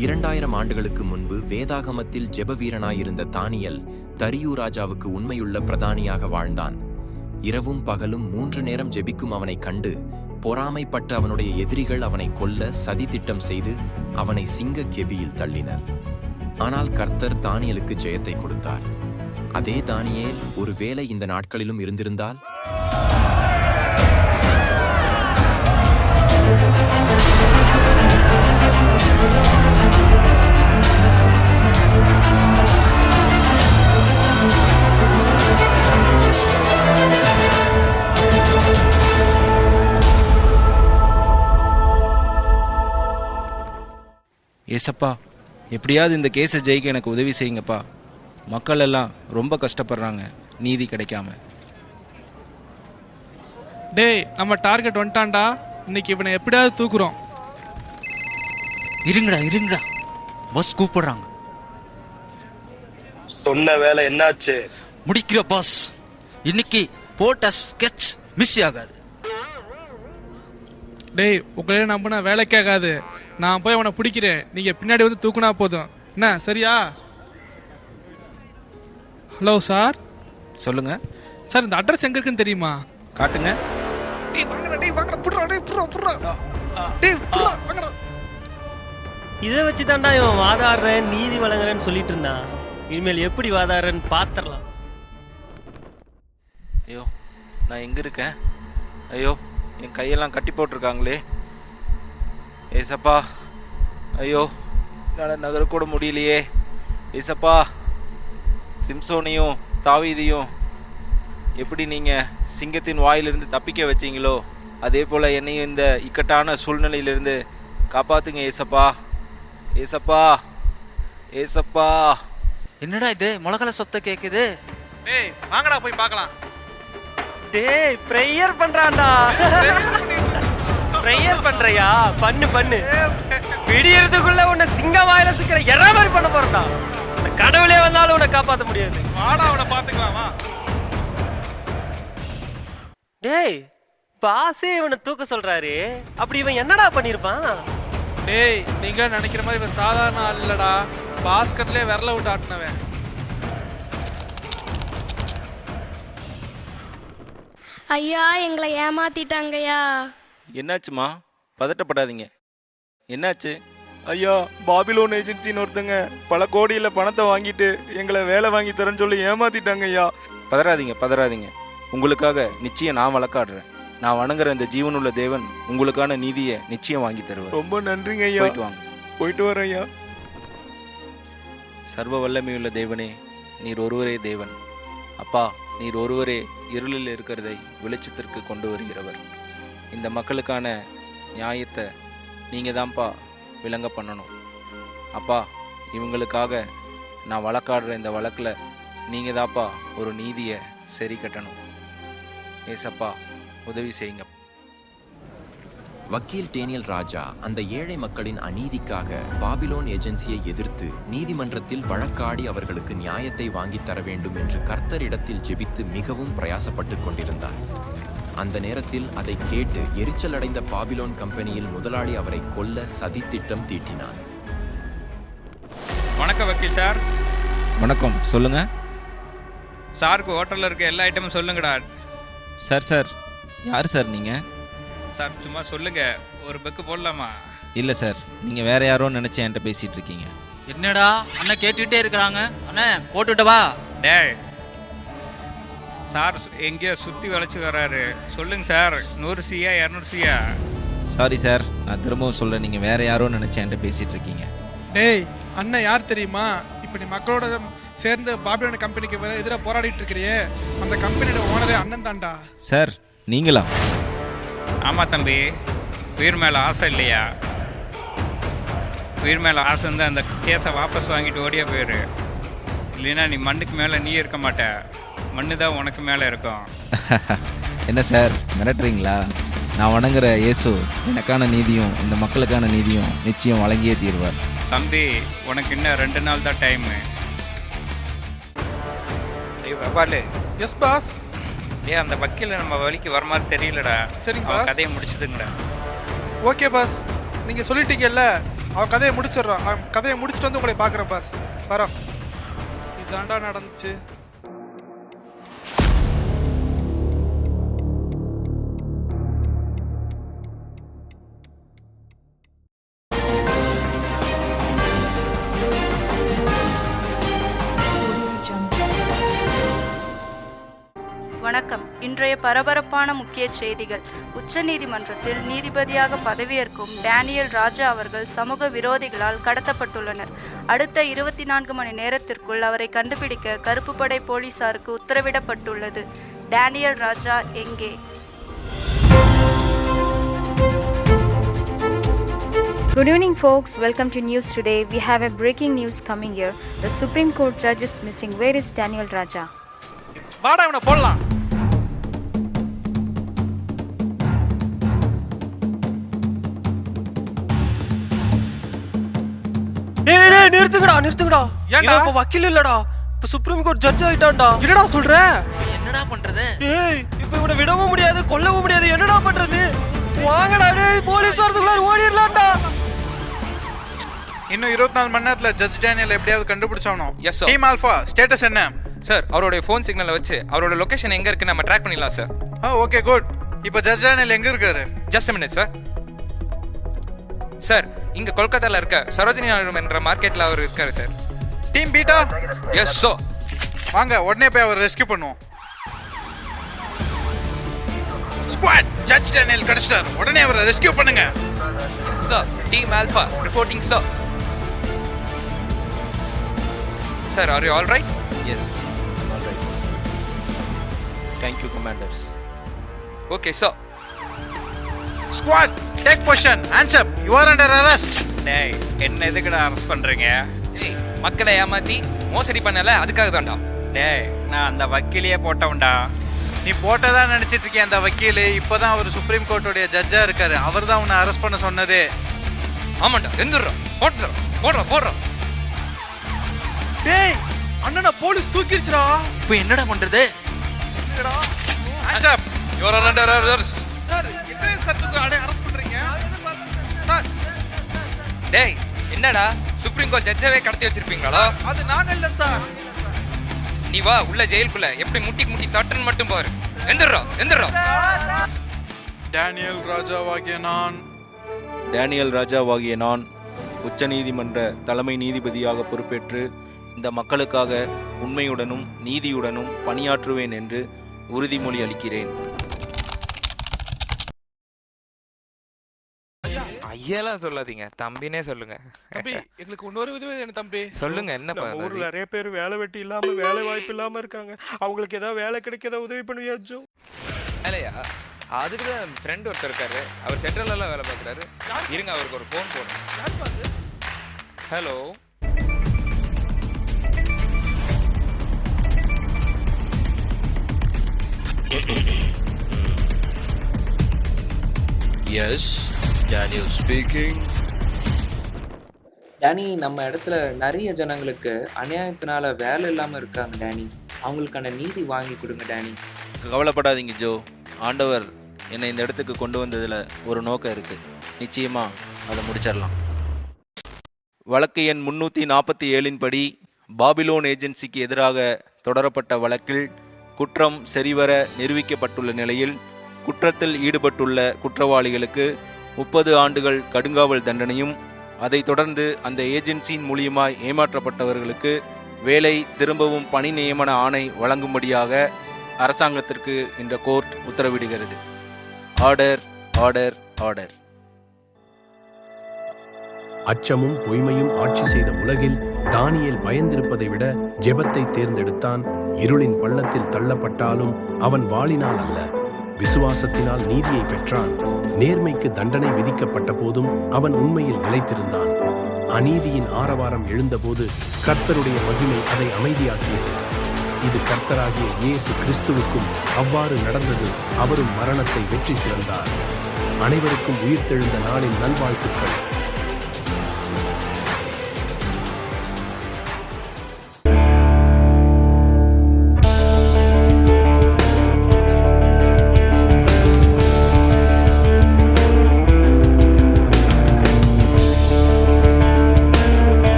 2000 ஆண்டுகளுக்கு முன்பு வேதாகமத்தில் ஜெப வீரனாயிருந்த தானியல் தரியு ராஜாவுக்கு உண்மையுள்ள பிரதானியாக வாழ்ந்தான். இரவும் பகலும் 3 நேரம் ஜெபிக்கும் அவனை கண்டு பொறாமைப்பட்ட அவனுடைய எதிரிகள் அவனை கொல்ல சதி திட்டம் செய்து அவனை சிங்க கெபியில் தள்ளினர். ஆனால் கர்த்தர் தானியலுக்கு ஜெயத்தை கொடுத்தார். அதே தானியேல் ஒருவேளை இந்த நாட்களிலும் இருந்திருந்தால் ஏசப்பா, எப்படியாவது இந்த கேஸை ஜெயிக்க எனக்கு உதவி செய்யுங்கப்பா. மக்கள் எல்லாம் ரொம்ப கஷ்டப்படுறாங்க நீதி கிடைக்காம. டேய், நம்ம டார்கெட் வந்துட்டான்டா. இன்னைக்கு இவனை எப்படியாவது தூக்குறோம். இருங்கடா பாஸ் கூப்பிடுறாங்க. சொன்ன வேலை என்னாச்சு? முடிக்கிற பாஸ். இன்னைக்கு போட்ட ஸ்கெட்ச் மிஸ் ஆகாது. டேய், உங்களே நம்பினா வேலைக்கே ஆகாது. நான் போய் அவனை பிடிக்கிறேன், நீங்க பின்னாடி வந்து தூக்குனா போதும். என்ன, சரியா? Hello sir. சொல்லுங்க சார், இந்த அட்ரஸ் எங்க இருக்குன்னு தெரியுமா? காட்டுங்க. இதை வச்சு தான்டா இவன் வாதாடுறேன் நீதி வழங்குறேன்னு சொல்லிட்டு இருந்தான். இனிமேல் எப்படி வாதாடுறேன்னு பாத்திரலாம். ஐயோ, நான் எங்க இருக்கேன்? ஐயோ, என் கையெல்லாம் கட்டி போட்டிருக்காங்களே. ஏசப்பா, ஐயோ, என்னால் நகரக்கூட முடியலையே. ஏசப்பா, சிம்சோனையும் தாவீதையும் எப்படி நீங்கள் சிங்கத்தின் வாயிலிருந்து தப்பிக்க வச்சிங்களோ அதே போல் என்னையும் இந்த இக்கட்டான சூழ்நிலையிலிருந்து காப்பாற்றுங்க ஏசப்பா. ஏசப்பா, ஏசப்பா. என்னடா இது முளகல சப்தம் கேக்குது? டேய், வாங்கடா போய் பார்க்கலாம். டேய், ப்ரேயர் பண்றான்டா. ப்ரேயர் பண்றியா? பண்ணு. விடியறதுக்குள்ள உன்னை சிங்க வாயில சிக்கிற எற மாதிரி பண்ண போறடா. இந்த கடவுளே வந்தாலும் உன்னை காப்பாற்ற முடியாது. வாடா, அவனை பார்த்துக்கலாம் வா. டேய், பாசே இவனை தூக்க சொல்றாரு. அப்படி இவன் என்னடா பண்ணிருப்பான்? டேய், நீங்க நினைக்கிற மாதிரி இவன் சாதாரண ஆள் இல்லடா. பாஸ்கட்லயே விரல விட்டு ஆட்டினவன். ஐயா, எங்களை ஏமாத்திட்டாங்கய்யா. என்னாச்சுமா? பதட்டப்படாதீங்க. என்னாச்சு? ஐயா, பாபிலோன் ஏஜென்சின்னு ஒருத்தங்க பல கோடியில் பணத்தை வாங்கிட்டு எங்களை வேலை வாங்கி தரேன்னு சொல்லி ஏமாத்திட்டாங்க ஐயா. பதறாதீங்க. உங்களுக்காக நிச்சயம் நான் வழக்காடுறேன். நான் வணங்குற இந்த ஜீவனுள்ள தேவன் உங்களுக்கான நீதியை நிச்சயம் வாங்கி தருவார். ரொம்ப நன்றிங்க ஐயா. போயிட்டு வாங்க. போயிட்டு வரேன் ஐயா. சர்வ வல்லமையுள்ள தேவனே, நீர் ஒருவரே தேவன். அப்பா, நீர் ஒருவரே இருளில் இருக்கிறதை வெளிச்சத்திற்கு கொண்டு வருகிறவர். இந்த மக்களுக்கான நியாயத்தை நீங்கள் தான்ப்பா விளங்க பண்ணணும். அப்பா, இவங்களுக்காக நான் வழக்காடுற இந்த வழக்கில் நீங்கள் தான்ப்பா ஒரு நீதியை சரி கட்டணும். ஏசப்பா, உதவி செய்யுங்க. வக்கீல் டேனியல் ராஜா அந்த ஏழை மக்களின் அநீதிக்காக பாபிலோன் ஏஜென்சியை எதிர்த்து நீதிமன்றத்தில் வழக்காடி அவர்களுக்கு நியாயத்தை வாங்கித் தர வேண்டும் என்று கர்த்தரிடத்தில் ஜெபித்து மிகவும் பிரயாசப்பட்டு கொண்டிருந்தார். அந்த நேரத்தில் அதை கேட்டு எரிச்சலடைந்த பாபிலோன் கம்பெனியில் முதலாளி அவரை கொல்ல சதி திட்டம் தீட்டினான். வணக்கம் வக்கீல் சார். வணக்கம், சொல்லுங்க. சாருக்கு ஹோட்டலில் இருக்க எல்லா ஐட்டமும் சொல்லுங்கடா. சார் யார் சார் நீங்கள்? சார் சும்மா சொல்லுங்க, ஒரு பெக்கு போடலாமா? இல்லை சார், நீங்கள் வேற யாரோ நினச்சி என்கிட்ட பேசிகிட்டு இருக்கீங்க. என்னடா அண்ணன் கேட்டுக்கிட்டே இருக்கிறாங்க. அண்ணன் போட்டுட்டவா? டேய், சார் எங்கேயோ சுற்றி வளைச்சி வர்றாரு. சொல்லுங்க சார், 100 சியா 200 சியா? சாரி சார், நான் திரும்பவும் சொல்கிறேன், நீங்கள் வேற யாரோ நினச்சி என்கிட்ட பேசிகிட்டு இருக்கீங்க. டேய், அண்ணன் யார் தெரியுமா? இப்போ நீ மக்களோட சேர்ந்து பாபிலோன் கம்பெனிக்கு வேற எதிராக போராடிட்டு இருக்கிறியே, அந்த கம்பெனியோட ஓனரே அண்ணன் தான்டா. சார், நீங்களா? ஆமாம் தம்பி. உயிர் மேலே ஆசை இல்லையா? உயிர் மேலே ஆசை இருந்தால் அந்த கேஸை வாபஸ் வாங்கிட்டு ஓடியா போயிரு. இல்லைன்னா நீ மண்ணுக்கு மேலே நீ இருக்க மாட்ட, மண்ணு தான் உனக்கு மேலே இருக்கும். என்ன சார் மிரட்டுறீங்களா? நான் வணங்குற இயேசு எனக்கான நீதியும் இந்த மக்களுக்கான நீதியும் நிச்சயம் வழங்கியே தீர்வார். தம்பி, உனக்கு இன்னும் 2 நாள் தான் டைமு. பாலு. S pass. அந்த வக்கீல் நம்ம வழிக்கு வர மாதிரி தெரியலடா. சரிங்க அவன் பாஸ். கதையை முடிச்சுதுங்கடா. ஓகே பாஸ், நீங்கள் சொல்லிட்டீங்கல்ல, அவன் கதையை முடிச்சிடுறான். அவன் கதையை முடிச்சுட்டு வந்து உங்களை பார்க்குறேன் பாஸ். வரோம். இதாண்டா நடந்துச்சு. வணக்கம். இன்றைய பரபரப்பான முக்கிய செய்திகள். உச்சநீதிமன்றத்தில் நீதிபதியாக பதவியேற்கும் டேனியல் ராஜா அவர்கள் சமூக விரோதிகளால் கடத்தப்பட்டுள்ளனர். அடுத்த 24 மணி நேரத்திற்குள் அவரை கண்டுபிடிக்க கருப்பு படை போலீசாருக்கு உத்தரவிடப்பட்டுள்ளது. டேனியல் ராஜா எங்கே? Good evening folks, welcome to News Today. We have a breaking news coming here. The Supreme Court judge is missing. Where is Daniel Raja? வாடா இவனை போடலாம். டேய் நிறுத்துங்கடா. ஏன்டா? இப்ப வக்கீல் இல்லடா, இப்ப சுப்ரீம் கோர்ட் ஜட்ஜ் ஆயிட்டான்டா. என்னடா சொல்ற? என்னடா பண்றது? டேய் இப்ப இவனை விடவும் முடியாது, கொல்லவும் முடியாது. என்னடா பண்றது? வாங்கடா டேய், போலீஸ் வரதுக்குள்ள ஓடிரலாம்டா. இன்னும் 24 மணி நேரத்துல ஜட்ஜ் டேனியல் எப்படியாவது கண்டுபிடிச்சானோ. Yes sir. Team alpha status என்ன? சார் அவருடைய ஃபோன் சிக்னலை வச்சு அவரோட லொகேஷன் எங்க இருக்கு நம்ம ட்ராக் பண்ணிடலாம் சார். Okay good. இப்போ ஜட்ஜ் டேனியல் எங்க இருக்காரு? Just minute sir. சார் இங்க கொல்கத்தால இருக்க சரோஜினி நாயுடு என்ற மார்க்கெட்ல அவர் இருக்காரு sir. Team beta. Yes sir. வாங்க உடனே போய் அவர் ரெஸ்கியூ பண்ணுவோம். ஸ்குவாட், ஜட்ஜ் டேனியல் கிடைச்சிட்டாரு, உடனே அவரை ரெஸ்கியூ பண்ணுங்க. Yes sir. Team alpha reporting sir. Sir are you all right? Yes, alright. Thank you commanders. Okay sir. Squad, take position. Hands up. You are under arrest. டேய் என்ன எதுக்குடா arrest பண்றீங்க? ஏய் மக்களை ஏமாத்தி மோசடி பண்ணல, அதுக்காக தான்டா. டேய் நான் அந்த வக்கீலையே போட்டவன்டா. நீ போட்டதா நினைச்சிட்டு இருக்கேன் அந்த வக்கீல். இப்பதான் அவர் சுப்ரீம் கோர்ட்டோடைய ஜட்ஜா இருக்காரு. அவர் தான் உன்னை அரெஸ்ட் பண்ண சொன்னதே. ஆமாண்டா, எந்திரறோம். போடுறோம். டேய் அண்ணனை போலீஸ் தூக்கிடுச்சுடா. இப்போ என்னடா பண்றது? Hands up. You are under arrest. Sir என்ன சார் தூக்கு அரெஸ்ட் பண்றீங்க? சார் டேய் என்னடா சுப்ரீம் கோர்ட் ஜட்ஜவே கடத்தி வச்சிருப்பீங்களா? அது நாங்க இல்ல சார். நீ வா உள்ள ஜெயிலுக்குள்ள, எப்படி முட்டி தட்டன்னு மட்டும் பாரு. எந்திரறோம். டேனியல் ராஜாவாகிய நான் உச்சநீதிமன்ற தலைமை நீதிபதியாக பொறுப்பேற்று இந்த மக்களுக்காக உண்மையுடனும் நீதியுடனும் பணியாற்றுவேன் என்று உறுதிமொழி அளிக்கிறேன். ஐயெல்லாம் சொல்லாதீங்க, தம்பினே சொல்லுங்க. தம்பி எங்களுக்கு இன்னொரு உதவி என்ன தம்பி? சொல்லுங்க என்ன நம்ம ஊர்ல நிறைய பேர் வேலை வெட்டி இல்லாம வேலை வாய்ப்பு இல்லாம இருக்காங்க. அவங்களுக்கு ஏதாவது வேலை கிடைக்கதா உதவி பண்ணுவியா ஜோ? வேலையா? அதுக்கு தான் ஃப்ரெண்ட் ஒருத்தர் இருக்காரு, அவர் சென்ட்ரல்லாம் வேலை பார்க்குறாரு. இருங்க அவருக்கு ஒரு ஃபோன் போடுறேன். Hello. Yes, Daniel speaking. Danny, நம்ம இடத்துல நிறைய ஜனங்களுக்கு அநியாயத்தினால வேலை இல்லாமல் இருக்காங்க டேனி. அவங்களுக்கான நீதி வாங்கி கொடுங்க டேனி. கவலைப்படாதீங்க ஜோ, ஆண்டவர் என்னை இந்த இடத்துக்கு கொண்டு வந்ததில் ஒரு நோக்கம் இருக்குது. நிச்சயமாக அதை முடிச்சிடலாம். வழக்கு எண் 347 படி பாபிலோன் ஏஜென்சிக்கு எதிராக தொடரப்பட்ட வழக்கில் குற்றம் சரிவர நிரூபிக்கப்பட்டுள்ள நிலையில் குற்றத்தில் ஈடுபட்டுள்ள குற்றவாளிகளுக்கு 30 ஆண்டுகள் கடுங்காவல் தண்டனையும், அதைத் தொடர்ந்து அந்த ஏஜென்சியின் மூலியமாய் ஏமாற்றப்பட்டவர்களுக்கு வேலை திரும்பவும் பணி நியமன ஆணை வழங்கும்படியாக அரசாங்கத்திற்கு இந்த கோர்ட் உத்தரவிடுகிறது. Order order order. அச்சமும் பொய்மையும் ஆட்சி செய்த உலகில் தானியேல் பயந்திருப்பதை விட ஜெபத்தை தேர்ந்தெடுத்தான். இருளின் பள்ளத்தில் தள்ளப்பட்டாலும் அவன் வாளினால் அல்ல, விசுவாசத்தினால் நீதியை பெற்றான். நேர்மைக்கு தண்டனை விதிக்கப்பட்ட போதும் அவன் உண்மையில் நிலைத்திருந்தான். அநீதியின் ஆரவாரம் எழுந்தபோது கர்த்தருடைய மகிமை அதை அமைதியாக்கியது. இது கர்த்தராகிய இயேசு கிறிஸ்துவுக்கும் அவ்வாறு நடந்தது. அவரும் மரணத்தை வெற்றி சிறந்தார். அனைவருக்கும் உயிர்த்தெழுந்த நாளின் நல்வாழ்த்துக்கள்.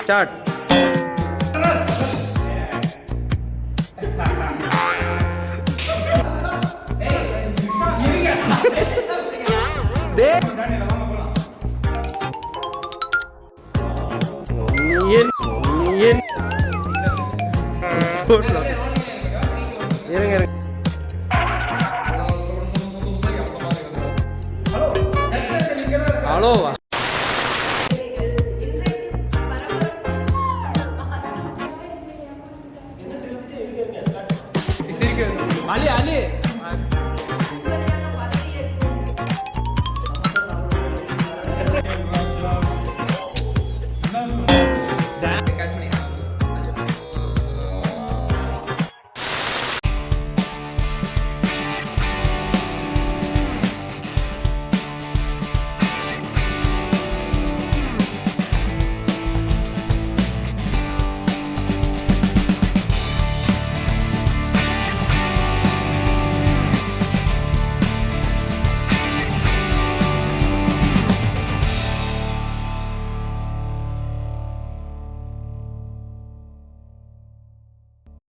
ஸ்டார்ட். இருங்க ஹலோ